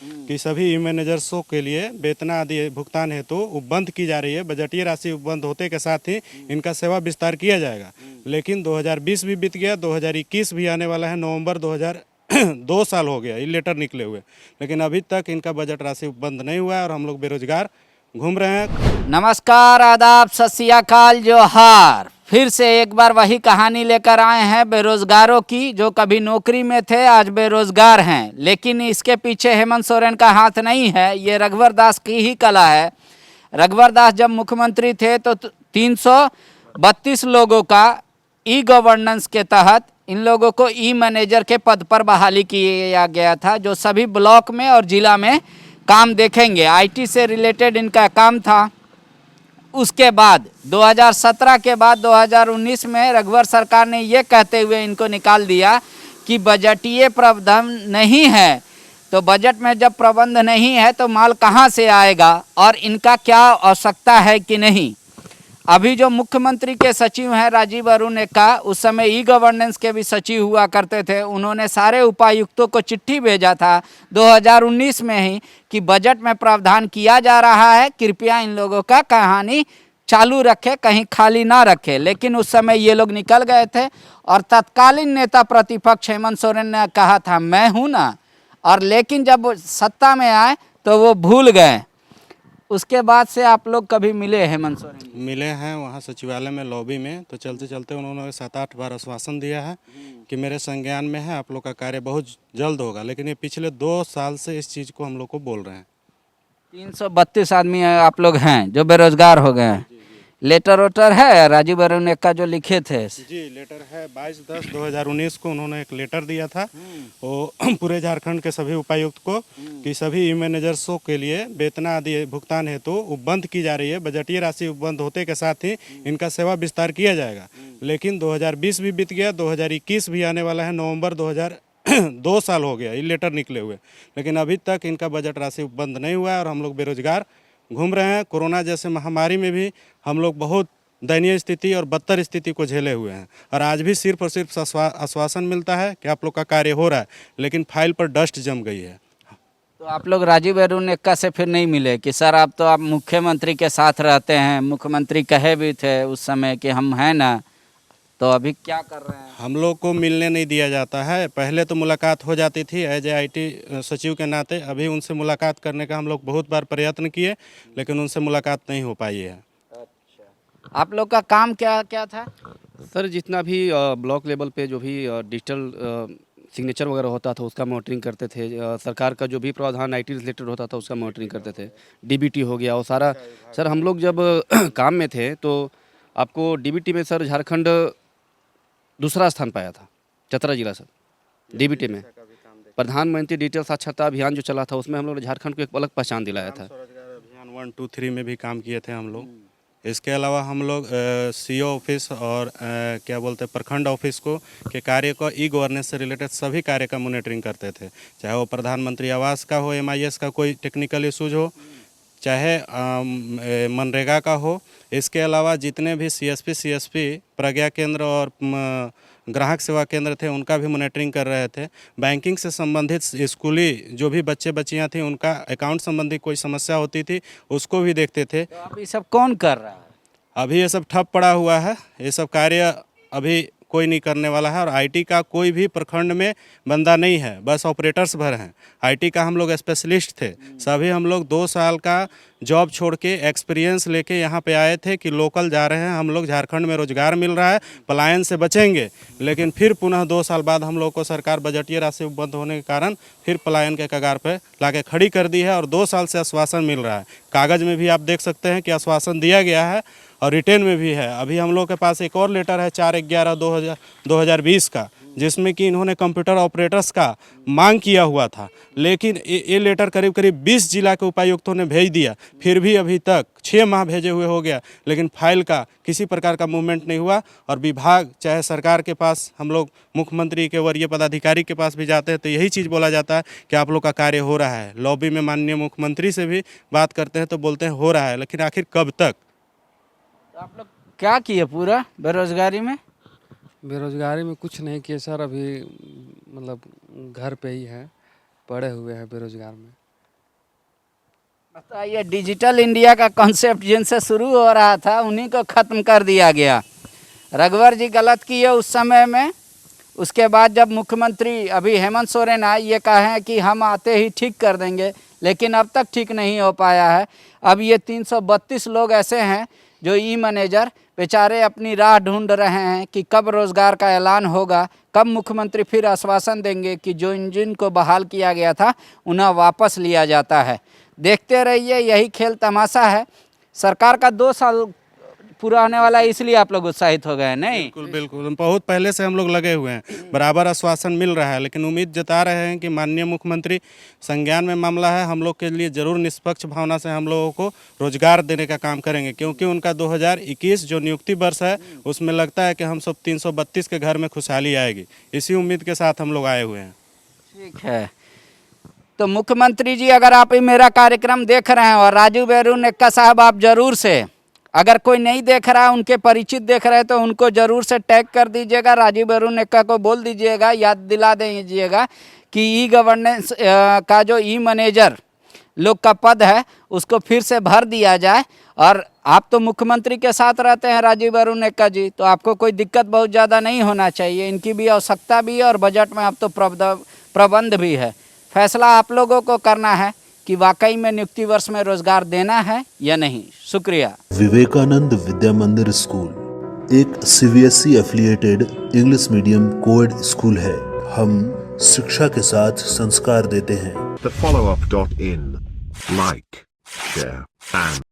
कि सभी ई मैनेजर्सों के लिए वेतन आदि भुगतान हेतु उपबंध की जा रही है। बजटीय राशि उपबंध होते के साथ ही इनका सेवा विस्तार किया जाएगा। लेकिन 2020 भी बीत गया, 2021 भी आने वाला है। नवंबर 2002 साल हो गया ये लेटर निकले हुए, लेकिन अभी तक इनका बजट राशि उपबंध नहीं हुआ है और हम लोग बेरोजगार घूम रहे हैं। नमस्कार, आदाब, सत श्री अकाल, जोहार। फिर से एक बार वही कहानी लेकर आए हैं बेरोजगारों की, जो कभी नौकरी में थे आज बेरोजगार हैं। लेकिन इसके पीछे हेमंत सोरेन का हाथ नहीं है, ये रघुवर दास की ही कला है। रघुवर दास जब मुख्यमंत्री थे तो 332 लोगों का ई गवर्नेंस के तहत इन लोगों को ई मैनेजर के पद पर बहाली किया गया था, जो सभी ब्लॉक में और जिला में काम देखेंगे। आईटी से रिलेटेड इनका काम था। उसके बाद 2017 के बाद 2019 में रघुवर सरकार ने ये कहते हुए इनको निकाल दिया कि बजटीय प्रबंध नहीं है। तो बजट में जब प्रबंध नहीं है तो माल कहाँ से आएगा और इनका क्या आवश्यकता है कि नहीं। अभी जो मुख्यमंत्री के सचिव हैं राजीव अरुण का, उस समय ई गवर्नेंस के भी सचिव हुआ करते थे। उन्होंने सारे उपायुक्तों को चिट्ठी भेजा था 2019 में ही कि बजट में प्रावधान किया जा रहा है, कृपया इन लोगों का कहानी चालू रखे, कहीं खाली ना रखे। लेकिन उस समय ये लोग निकल गए थे और तत्कालीन नेता प्रतिपक्ष हेमंत सोरेन ने कहा था मैं हूँ ना, और लेकिन जब सत्ता में आए तो वो भूल गए। उसके बाद से आप लोग कभी मिले हेमंत सोरेन? मिले हैं वहाँ सचिवालय में, लॉबी में। तो चलते चलते उन्होंने 7-8 बार आश्वासन दिया है कि मेरे संज्ञान में है, आप लोग का कार्य बहुत जल्द होगा। लेकिन ये पिछले 2 साल से इस चीज़ को हम लोग को बोल रहे हैं। 332 आदमी आप लोग हैं जो बेरोजगार हो गए हैं। लेटर वेटर है राजीव अरुण का जो लिखे थे? जी, लेटर है। 22/10/2019 को उन्होंने एक लेटर दिया था वो पूरे झारखंड के सभी उपायुक्त को कि सभी ई मैनेजर्सों के लिए वेतन आदि भुगतान हेतु उपबंध की जा रही है। बजटीय राशि उपबंध होते के साथ ही इनका सेवा विस्तार किया जाएगा। लेकिन 2020 भी बीत गया, 2021 भी आने वाला है। नवंबर 2002 साल हो गया ये लेटर निकले हुए, लेकिन अभी तक इनका बजट राशि उपबंध नहीं हुआ है और हम लोग बेरोजगार घूम रहे हैं। कोरोना जैसे महामारी में भी हम लोग बहुत दयनीय स्थिति और बदतर स्थिति को झेले हुए हैं, और आज भी सिर्फ और सिर्फ आश्वासन मिलता है कि आप लोग का कार्य हो रहा है, लेकिन फाइल पर डस्ट जम गई है। तो आप लोग राजीव अरुण से फिर नहीं मिले कि सर आप तो आप मुख्यमंत्री के साथ रहते हैं, मुख्यमंत्री कहे भी थे उस समय कि हम हैं ना, तो अभी क्या कर रहे हैं? हम लोग को मिलने नहीं दिया जाता है। पहले तो मुलाकात हो जाती थी एज ए IT सचिव के नाते। अभी उनसे मुलाकात करने का हम लोग बहुत बार प्रयत्न किए, लेकिन उनसे मुलाकात नहीं हो पाई है। अच्छा, आप लोग का काम क्या क्या था? सर जितना भी ब्लॉक लेवल पे जो भी डिजिटल सिग्नेचर वगैरह होता था उसका मॉनिटरिंग करते थे। सरकार का जो भी प्रावधान IT रिलेटेड होता था उसका मॉनिटरिंग करते थे। DBT हो गया और सारा। सर हम लोग जब काम में थे तो आपको DBT में सर झारखंड दूसरा स्थान पाया था, चतरा जिला सर। DBT में प्रधानमंत्री डिजिटल साक्षरता अभियान जो चला था उसमें हम लोग ने झारखंड को एक अलग पहचान दिलाया था। स्वरोजगार अभियान 1, 2, 3 में भी काम किए थे हम लोग। इसके अलावा हम लोग CO ऑफिस और क्या बोलते हैं प्रखंड ऑफिस को के कार्य को ई गवर्नेंस से रिलेटेड सभी कार्य का मॉनिटरिंग करते थे। चाहे वो प्रधानमंत्री आवास का हो, MIS का कोई टेक्निकल इशूज हो, चाहे मनरेगा का हो। इसके अलावा जितने भी CSP प्रज्ञा केंद्र और ग्राहक सेवा केंद्र थे उनका भी मॉनिटरिंग कर रहे थे। बैंकिंग से संबंधित स्कूली जो भी बच्चे बच्चियां थी उनका अकाउंट संबंधी कोई समस्या होती थी उसको भी देखते थे। तो अब ये सब कौन कर रहा है? अभी ये सब ठप पड़ा हुआ है, ये सब कार्य अभी कोई नहीं करने वाला है। और IT का कोई भी प्रखंड में बंदा नहीं है, बस ऑपरेटर्स भर हैं। IT का हम लोग स्पेशलिस्ट थे। सभी हम लोग 2 साल का जॉब छोड़ के एक्सपीरियंस लेके यहाँ पे आए थे कि लोकल जा रहे हैं हम लोग, झारखंड में रोजगार मिल रहा है, पलायन से बचेंगे। लेकिन फिर पुनः 2 साल बाद हम लोग को सरकार बजटीय राशि उपबंध होने के कारण फिर पलायन के कगार पर लाके खड़ी कर दी है। और 2 साल से आश्वासन मिल रहा है, कागज़ में भी आप देख सकते हैं कि आश्वासन दिया गया है और रिटेन में भी है। अभी हम लोग के पास एक और लेटर है 4/11/2020 का, जिसमें कि इन्होंने कंप्यूटर ऑपरेटर्स का मांग किया हुआ था। लेकिन ये लेटर करीब करीब 20 जिला के उपायुक्तों ने भेज दिया, फिर भी अभी तक 6 माह भेजे हुए हो गया, लेकिन फाइल का किसी प्रकार का मूवमेंट नहीं हुआ। और विभाग चाहे सरकार के पास, हम लोग मुख्यमंत्री के वरीय पदाधिकारी के पास भी जाते हैं तो यही चीज़ बोला जाता है कि आप लोग का कार्य हो रहा है। लॉबी में माननीय मुख्यमंत्री से भी बात करते हैं तो बोलते हैं हो रहा है, लेकिन आखिर कब तक? आप लोग क्या किए पूरा बेरोजगारी में? बेरोजगारी में कुछ नहीं किए सर, अभी मतलब घर पे ही है, पड़े हुए हैं बेरोजगार में। बताइए, डिजिटल इंडिया का कॉन्सेप्ट जिनसे शुरू हो रहा था उन्हीं को ख़त्म कर दिया गया। रघुवर जी गलत किए उस समय में। उसके बाद जब मुख्यमंत्री अभी हेमंत सोरेन आए, ये कहे हैं कि हम आते ही ठीक कर देंगे, लेकिन अब तक ठीक नहीं हो पाया है। अब ये 332 लोग ऐसे हैं जो ई मैनेजर बेचारे अपनी राह ढूंढ रहे हैं कि कब रोज़गार का ऐलान होगा, कब मुख्यमंत्री फिर आश्वासन देंगे कि जो इंजन को बहाल किया गया था उन्हें वापस लिया जाता है। देखते रहिए, यही खेल तमाशा है। सरकार का 2 साल पूरा होने वाला है, इसलिए आप लोग उत्साहित हो गए हैं, नहीं? बिल्कुल बिल्कुल, बहुत पहले से हम लोग लगे हुए हैं, बराबर आश्वासन मिल रहा है, लेकिन उम्मीद जता रहे हैं कि माननीय मुख्यमंत्री संज्ञान में मामला है, हम लोग के लिए ज़रूर निष्पक्ष भावना से हम लोगों को रोजगार देने का काम करेंगे, क्योंकि उनका 2021 जो नियुक्ति वर्ष है उसमें लगता है कि हम सब 332 के घर में खुशहाली आएगी। इसी उम्मीद के साथ हम लोग आए हुए हैं। ठीक है, तो मुख्यमंत्री जी, अगर आप ये मेरा कार्यक्रम देख रहे हैं और राजू बैरू नेक्का साहब आप जरूर से, अगर कोई नहीं देख रहा है, उनके परिचित देख रहे हैं, तो उनको ज़रूर से टैग कर दीजिएगा। राजू बैरू नेक्का को बोल दीजिएगा, याद दिला दीजिएगा कि ई गवर्नेंस का जो ई मैनेजर लोग का पद है उसको फिर से भर दिया जाए। और आप तो मुख्यमंत्री के साथ रहते हैं राजू बैरू नेक्का जी, तो आपको कोई दिक्कत बहुत ज़्यादा नहीं होना चाहिए। इनकी भी आवश्यकता भी है और बजट में अब तो प्रबंध भी है। फैसला आप लोगों को करना है कि वाकई में नियुक्ति वर्ष में रोजगार देना है या नहीं। शुक्रिया। विवेकानंद विद्या मंदिर स्कूल एक CBSE affiliated English medium coed school है। हम शिक्षा के साथ संस्कार देते हैं। The follow-up.in. Like, share, and